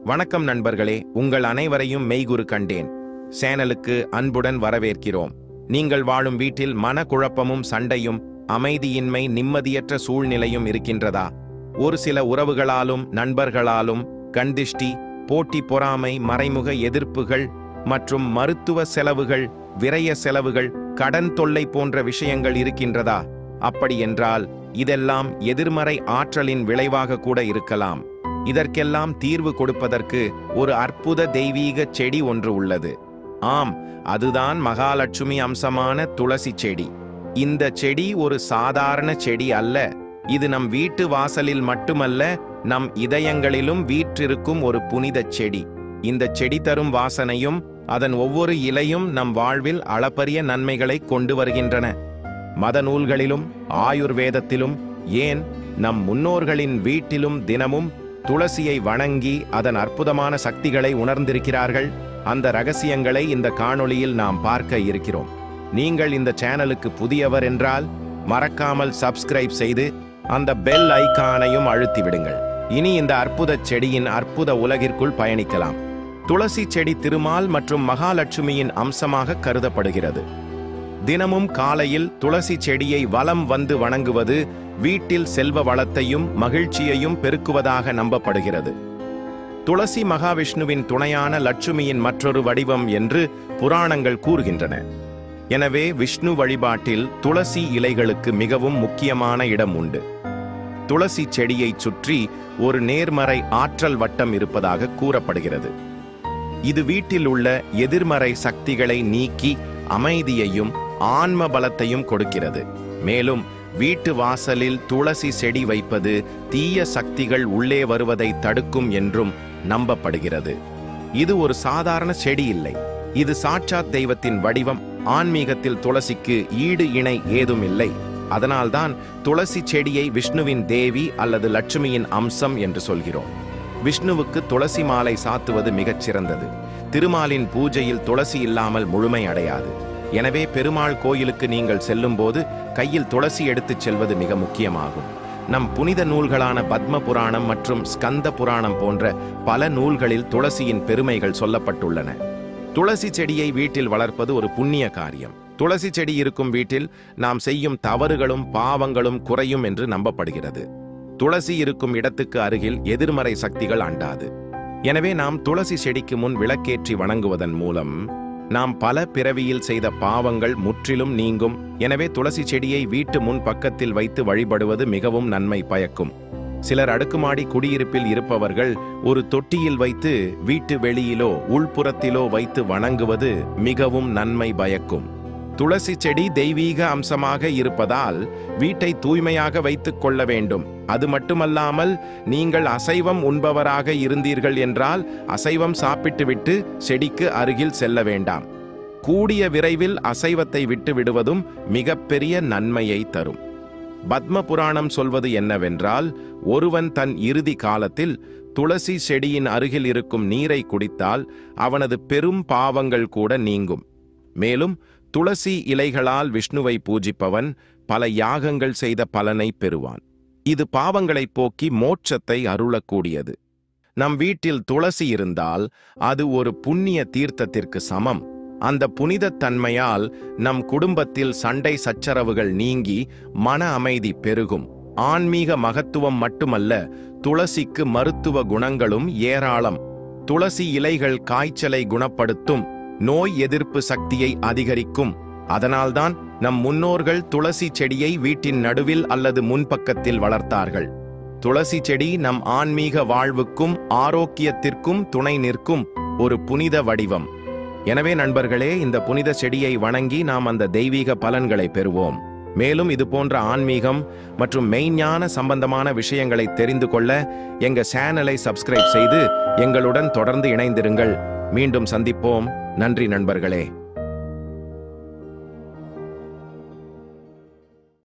வணக்கம் நண்பர்களே, உங்கள் அனைவரையும் மெய்குரு கண்டேன் சேனலுக்கு அன்புடன் வரவேற்கிறோம். நீங்கள் வாழும் வீட்டில் மனக்குழப்பமும் சண்டையும் அமைதியின்மை நிம்மதியற்ற சூழ்நிலையும் இருக்கின்றதா? ஒரு சில உறவுகளாலும் நண்பர்களாலும் கண்திஷ்டி, போட்டி பொறாமை, மறைமுக எதிர்ப்புகள் மற்றும் மருத்துவ செலவுகள், விரய செலவுகள், கடன் தொல்லை போன்ற விஷயங்கள் இருக்கின்றதா? அப்படியென்றால் இதெல்லாம் எதிர்மறை ஆற்றலின் விளைவாக கூட இருக்கலாம். இதற்கெல்லாம் தீர்வு கொடுப்பதற்கு ஒரு அற்புத தெய்வீக செடி ஒன்று உள்ளது. ஆம், அதுதான் மகாலட்சுமி அம்சமான துளசி செடி. இந்த செடி ஒரு சாதாரண செடி அல்ல. இது நம் வீட்டு வாசலில் மட்டுமல்ல, நம் இதயங்களிலும் வீற்றிருக்கும் ஒரு புனித செடி. இந்த செடி தரும் வாசனையும் அதன் ஒவ்வொரு இலையும் நம் வாழ்வில் அளப்பரிய நன்மைகளை கொண்டு வருகின்றன. மத நூல்களிலும் ஆயுர்வேதத்திலும், ஏன் நம் முன்னோர்களின் வீட்டிலும் தினமும் துளசியை வணங்கி அதன் அற்புதமான சக்திகளை உணர்ந்திருக்கிறார்கள். அந்த ரகசியங்களை இந்த காணொளியில் நாம் பார்க்க இருக்கிறோம். நீங்கள் இந்த சேனலுக்கு புதியவர் என்றால் மறக்காமல் சப்ஸ்கிரைப் செய்து அந்த பெல் ஐகானையும் அழுத்தி விடுங்கள். இனி இந்த அற்புத செடியின் அற்புத உலகிற்குள் பயணிக்கலாம். துளசி செடி திருமால் மற்றும் மகாலட்சுமியின் அம்சமாக கருதப்படுகிறது. தினமும் காலையில் துளசி செடியை வலம் வந்து வணங்குவது வீட்டில் செல்வ வளத்தையும் மகிழ்ச்சியையும் பெருக்குவதாக நம்பப்படுகிறது. துளசி மகாவிஷ்ணுவின் துணையான லட்சுமியின் மற்றொரு வடிவம் என்று புராணங்கள் கூறுகின்றன. எனவே விஷ்ணு வழிபாட்டில் துளசி இலைகளுக்கு மிகவும் முக்கியமான இடம் உண்டு. துளசி செடியை சுற்றி ஒரு நேர்மறை ஆற்றல் வட்டம் இருப்பதாக கூறப்படுகிறது. இது வீட்டில் உள்ள எதிர்மறை சக்திகளை நீக்கி அமைதியையும் ஆன்ம பலத்தையும் கொடுக்கிறது. மேலும் வீட்டு வாசலில் துளசி செடி வைப்பது தீய சக்திகள் உள்ளே வருவதை தடுக்கும் என்றும் நம்பப்படுகிறது. இது ஒரு சாதாரண செடி இல்லை, இது சாட்சாத் தெய்வத்தின் வடிவம். ஆன்மீகத்தில் துளசிக்கு ஈடு இணை ஏதும் இல்லை. அதனால்தான் துளசி செடியை விஷ்ணுவின் தேவி அல்லது லட்சுமியின் அம்சம் என்று சொல்கிறோம். விஷ்ணுவுக்கு துளசி மாலை சாத்துவது மிகச் சிறந்தது. திருமாலின் பூஜையில் துளசி இல்லாமல் முழுமை அடையாது. எனவே பெருமாள் கோயிலுக்கு நீங்கள் செல்லும் போது கையில் துளசி எடுத்துச் செல்வது மிக முக்கியமாகும். நம் புனித நூல்களான பத்ம புராணம் மற்றும் ஸ்கந்த புராணம் போன்ற பல நூல்களில் துளசியின் பெருமைகள் சொல்லப்பட்டுள்ளன. துளசி செடியை வீட்டில் வளர்ப்பது ஒரு புண்ணிய காரியம். துளசி செடி இருக்கும் வீட்டில் நாம் செய்யும் தவறுகளும் பாவங்களும் குறையும் என்று நம்பப்படுகிறது. துளசி இருக்கும் இடத்துக்கு அருகில் எதிர்மறை சக்திகள் அண்டாது. எனவே நாம் துளசி செடிக்கு முன் விளக்கேற்றி வணங்குவதன் மூலம் நாம் பல பிறவியில் செய்த பாவங்கள் முற்றிலும் நீங்கும். எனவே துளசி செடியை வீட்டு முன் பக்கத்தில் வைத்து வழிபடுவது மிகவும் நன்மை பயக்கும். சிலர் அடுக்குமாடி குடியிருப்பில் இருப்பவர்கள் ஒரு தொட்டியில் வைத்து வீட்டு வெளியிலோ உள்புறத்திலோ வைத்து வணங்குவது மிகவும் நன்மை பயக்கும். துளசி செடி தெய்வீக அம்சமாக இருப்பதால் வீட்டை தூய்மையாக வைத்துக் கொள்ள வேண்டும். அது மட்டுமல்லாமல் நீங்கள் அசைவம் உண்பவராக இருந்தீர்கள் என்றால் அசைவம் சாப்பிட்டுவிட்டு செடிக்கு அருகில் செல்ல வேண்டாம். கூடிய விரைவில் அசைவத்தை விட்டு விடுவதும் மிகப்பெரிய நன்மையை தரும். பத்ம புராணம் சொல்வது என்னவென்றால், ஒருவன் தன் இறுதி காலத்தில் துளசி செடியின் அருகில் இருக்கும் நீரை குடித்தால் அவனது பெரும் பாவங்கள் கூட நீங்கும். மேலும் துளசி இலைகளால் விஷ்ணுவை பூஜிப்பவன் பல யாகங்கள் செய்த பலனை பெறுவான். இது பாவங்களை போக்கி மோட்சத்தை அருளக்கூடியது. நம் வீட்டில் துளசி இருந்தால் அது ஒரு புண்ணிய தீர்த்தத்திற்கு சமம். அந்த புனித தன்மையால் நம் குடும்பத்தில் சண்டை சச்சரவுகள் நீங்கி மன அமைதி பெருகும். ஆன்மீக மகத்துவம் மட்டுமல்ல, துளசிக்கு மருத்துவ குணங்களும் ஏராளம். துளசி இலைகள் காய்ச்சலை குணப்படுத்தும், நோய் எதிர்ப்பு சக்தியை அதிகரிக்கும். அதனால்தான் நம் முன்னோர்கள் துளசி செடியை வீட்டின் நடுவில் அல்லது முன்பக்கத்தில் வளர்த்தார்கள். துளசி செடி நம் ஆன்மீக வாழ்வுக்கும் ஆரோக்கியத்திற்கும் துணை நிற்கும் ஒரு புனித வடிவம். எனவே நண்பர்களே, இந்த புனித செடியை வணங்கி நாம் அந்த தெய்வீக பலன்களை பெறுவோம். மேலும் இது போன்ற ஆன்மீகம் மற்றும் மெய்ஞான சம்பந்தமான விஷயங்களை தெரிந்து கொள்ள எங்க சேனலை சப்ஸ்கிரைப் செய்து எங்களுடன் தொடர்ந்து இணைந்திருங்கள். மீண்டும் சந்திப்போம். நன்றி நண்பர்களே.